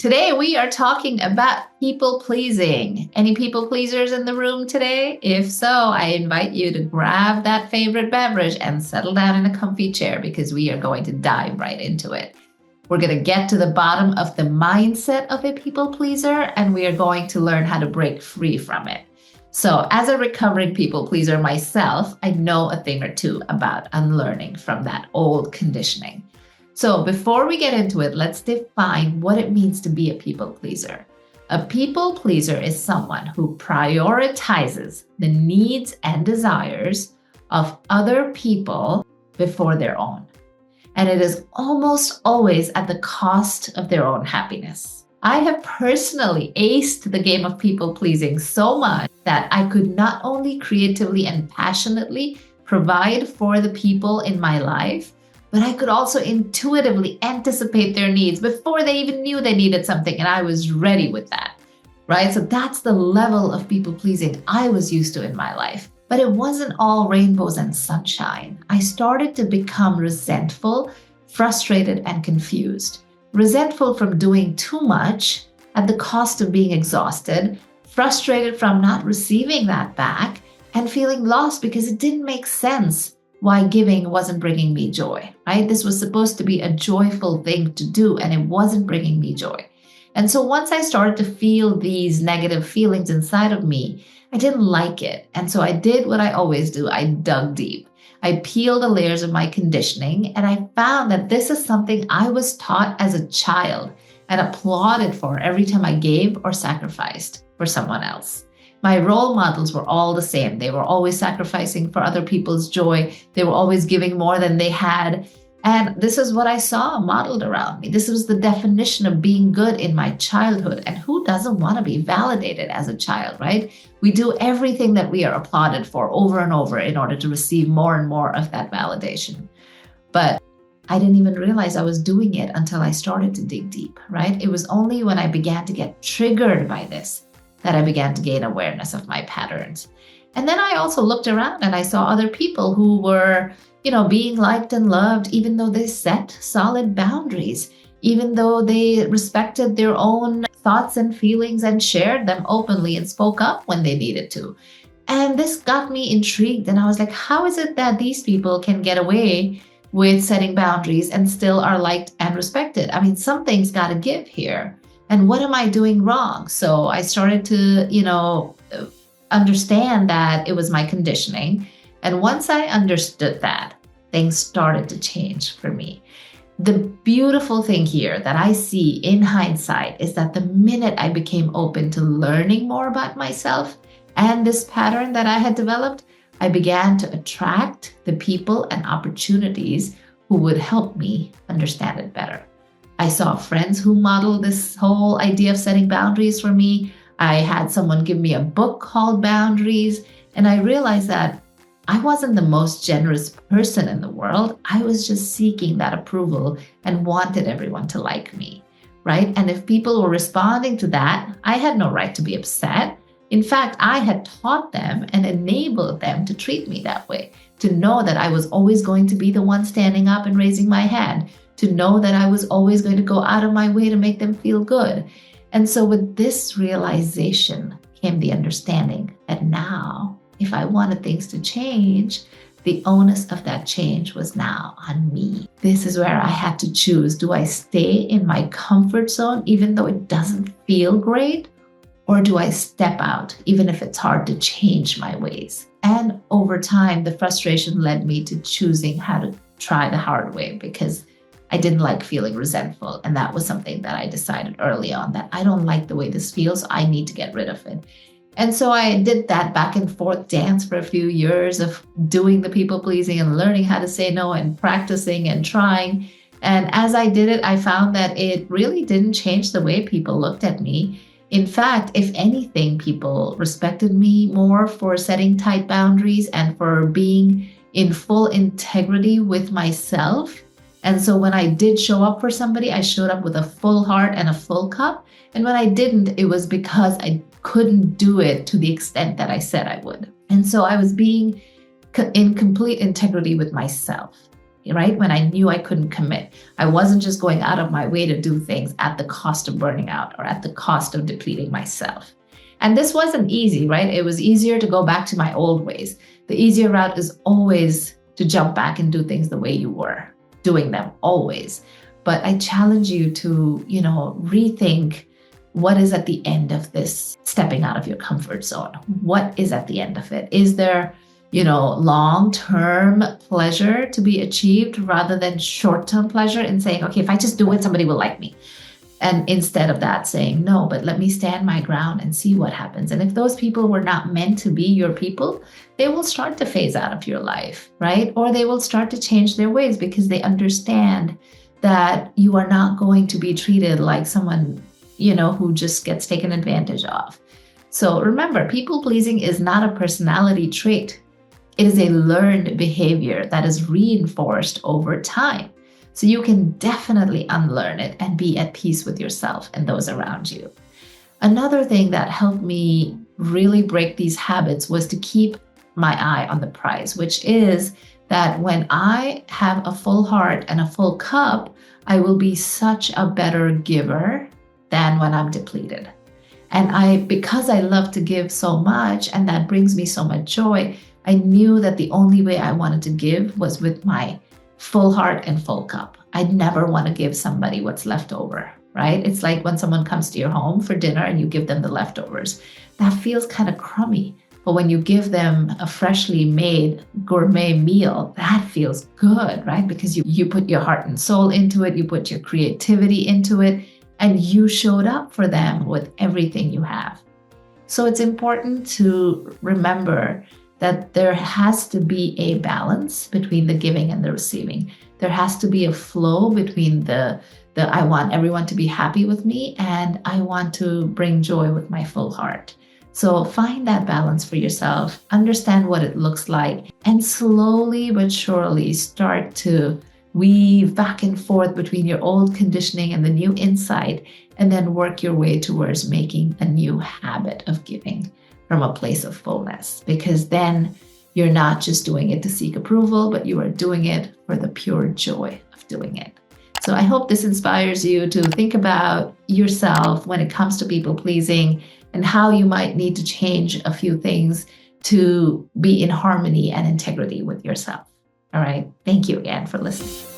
Today we are talking about people pleasing. Any people pleasers in the room today? If so, I invite you to grab that favorite beverage and settle down in a comfy chair because we are going to dive right into it. We're going to get to the bottom of the mindset of a people pleaser, and we are going to learn how to break free from it. So as a recovering people pleaser myself, I know a thing or two about unlearning from that old conditioning. So before we get into it, let's define what it means to be a people pleaser. A people pleaser is someone who prioritizes the needs and desires of other people before their own. And it is almost always at the cost of their own happiness. I have personally aced the game of people pleasing so much that I could not only creatively and passionately provide for the people in my life, but I could also intuitively anticipate their needs before they even knew they needed something, and I was ready with that, right? So that's the level of people pleasing I was used to in my life. But it wasn't all rainbows and sunshine. I started to become resentful, frustrated, and confused. Resentful from doing too much at the cost of being exhausted, frustrated from not receiving that back, and feeling lost because it didn't make sense why giving wasn't bringing me joy, right? This was supposed to be a joyful thing to do, and it wasn't bringing me joy. And so once I started to feel these negative feelings inside of me, I didn't like it. And so I did what I always do. I dug deep. I peeled the layers of my conditioning, and I found that this is something I was taught as a child and applauded for every time I gave or sacrificed for someone else. My role models were all the same. They were always sacrificing for other people's joy. They were always giving more than they had. And this is what I saw modeled around me. This was the definition of being good in my childhood. And who doesn't want to be validated as a child, right? We do everything that we are applauded for over and over in order to receive more and more of that validation. But I didn't even realize I was doing it until I started to dig deep, right? It was only when I began to get triggered by this that I began to gain awareness of my patterns. And then I also looked around and I saw other people who were, being liked and loved, even though they set solid boundaries, even though they respected their own thoughts and feelings and shared them openly and spoke up when they needed to. And this got me intrigued. And I was like, how is it that these people can get away with setting boundaries and still are liked and respected? I mean, something's got to give here. And what am I doing wrong? So I started to, understand that it was my conditioning. And once I understood that, things started to change for me. The beautiful thing here that I see in hindsight is that the minute I became open to learning more about myself and this pattern that I had developed, I began to attract the people and opportunities who would help me understand it better. I saw friends who modeled this whole idea of setting boundaries for me. I had someone give me a book called Boundaries, and I realized that I wasn't the most generous person in the world. I was just seeking that approval and wanted everyone to like me, right? And if people were responding to that, I had no right to be upset. In fact, I had taught them and enabled them to treat me that way, to know that I was always going to be the one standing up and raising my hand, to know that I was always going to go out of my way to make them feel good. And so with this realization came the understanding that now, if I wanted things to change, the onus of that change was now on me. This is where I had to choose. Do I stay in my comfort zone even though it doesn't feel great? Or do I step out even if it's hard to change my ways? And over time, the frustration led me to choosing how to try the hard way because I didn't like feeling resentful. And that was something that I decided early on that I don't like the way this feels. So I need to get rid of it. And so I did that back and forth dance for a few years of doing the people pleasing and learning how to say no and practicing and trying. And as I did it, I found that it really didn't change the way people looked at me. In fact, if anything, people respected me more for setting tight boundaries and for being in full integrity with myself. And so when I did show up for somebody, I showed up with a full heart and a full cup. And when I didn't, it was because I couldn't do it to the extent that I said I would. And so I was being in complete integrity with myself. right? When I knew I couldn't commit. I wasn't just going out of my way to do things at the cost of burning out or at the cost of depleting myself. And this wasn't easy, right? It was easier to go back to my old ways. The easier route is always to jump back and do things the way you were doing them, always. But I challenge you to, rethink what is at the end of this stepping out of your comfort zone. What is at the end of it? Is there, long-term pleasure to be achieved rather than short-term pleasure in saying, okay, if I just do it, somebody will like me. And instead of that, saying, no, but let me stand my ground and see what happens. And if those people were not meant to be your people, they will start to phase out of your life, right? Or they will start to change their ways because they understand that you are not going to be treated like someone, who just gets taken advantage of. So remember, people pleasing is not a personality trait. It is a learned behavior that is reinforced over time. So you can definitely unlearn it and be at peace with yourself and those around you. Another thing that helped me really break these habits was to keep my eye on the prize, which is that when I have a full heart and a full cup, I will be such a better giver than when I'm depleted. And because I love to give so much and that brings me so much joy, I knew that the only way I wanted to give was with my full heart and full cup. I'd never want to give somebody what's left over, right? It's like when someone comes to your home for dinner and you give them the leftovers. That feels kind of crummy. But when you give them a freshly made gourmet meal, that feels good, right? Because you put your heart and soul into it, you put your creativity into it, and you showed up for them with everything you have. So it's important to remember that there has to be a balance between the giving and the receiving. There has to be a flow between the I want everyone to be happy with me and I want to bring joy with my full heart. So find that balance for yourself, understand what it looks like, and slowly but surely start to weave back and forth between your old conditioning and the new insight, and then work your way towards making a new habit of giving from a place of fullness, because then you're not just doing it to seek approval, but you are doing it for the pure joy of doing it. So I hope this inspires you to think about yourself when it comes to people pleasing and how you might need to change a few things to be in harmony and integrity with yourself. All right. Thank you again for listening.